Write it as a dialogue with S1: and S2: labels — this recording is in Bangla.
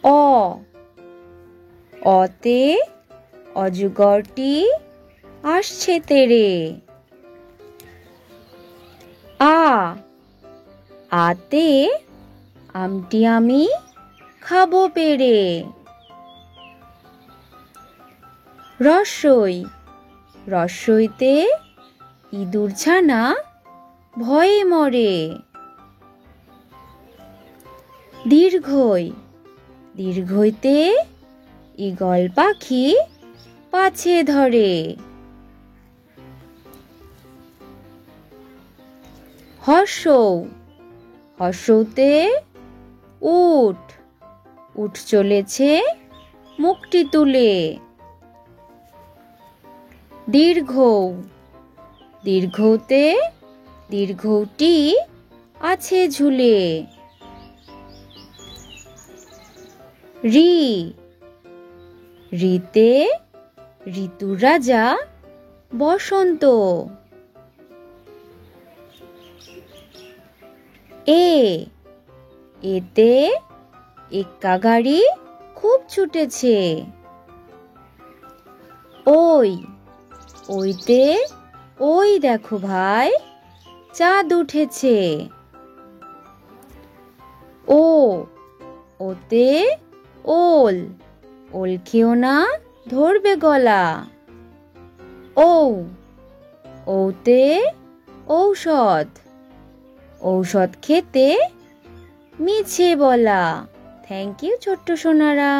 S1: অ অতে অজগরটি আসছে তেড়ে। আ আতে আমটি আমি খাবো পেড়ে। রস্বই রস্বইতে ইঁদুর ছানা ভয়ে মরে। দীর্ঘই দীর্ঘইতে ঈগল পাখি পাছে ধরে। হর্ষৌ হর্ষৌতে উট উট চলেছে মুখটি তুলে। দীর্ঘৌ দীর্ঘৌতে দীর্ঘৌটি আছে ঝুলে। ঋ ঋতে ঋতু রাজা বসন্ত। এ এতে এক্কা গাড়ি খুব ছুটেছে। ওই ওইতে ওই দেখো ভাই চাঁদ উঠেছে। ও ওতে ওল ওল খেও না ধরবে গলা। ঔ ওতে ঔষধ ঔষধ খেতে মিছে বলা। থ্যাংক ইউ ছোট্ট সোনারা।